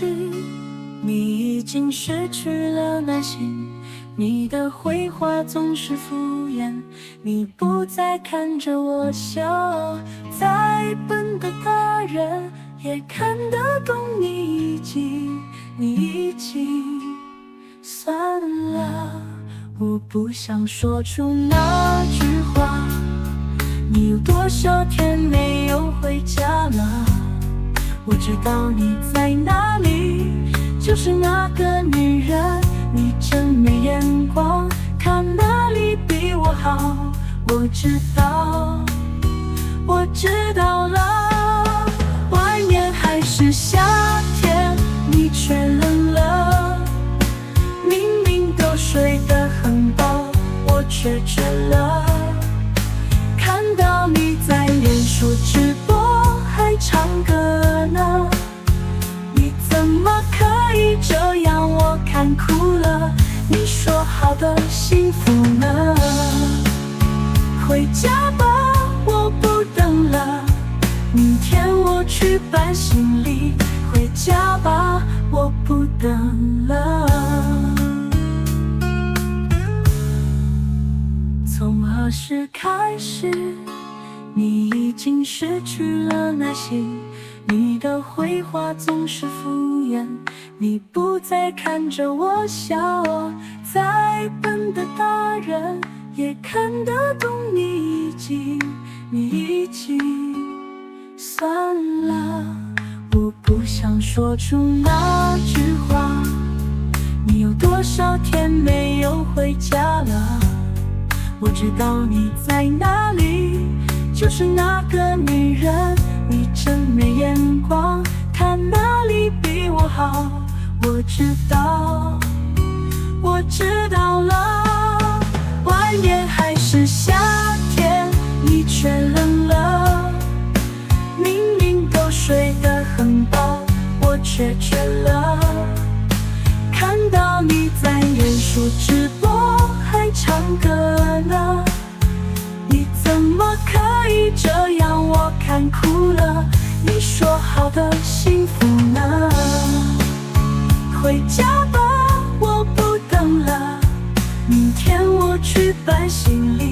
始，你已经失去了耐心，你的回话总是敷衍，你不再看着我笑，再笨的大人也看得懂你已经算了。我不想说出那句话，你有多少天没有回家了？我知道你在哪里，就是那个女人，你真没眼光，看哪里比我好。我知道了，外面还是夏天，你却冷了，明明都睡得很饱，我却倦了。看到你在脸书直播还唱歌呢，你怎么可以这样？我看哭了。你说好的幸福呢？回家吧，我不等了，明天我去搬行李。回家吧，我不等了。从何时开始，你已经失去了耐心，你的回话总是敷衍，你不再看着我笑，再笨的大人也看得懂你已经算了。我不想说出那句话，你有多少天没有回家了？我知道你在哪里，就是那个女人，你真没眼光，看哪里比我好。我知道了，外面还是夏天，你却冷了，明明都睡得很饱，我却倦了。看到你在脸书直播还唱歌呢，你怎么可以这样？我看哭了。你说好的幸福呢？回家吧，我不等了，明天我去搬行李。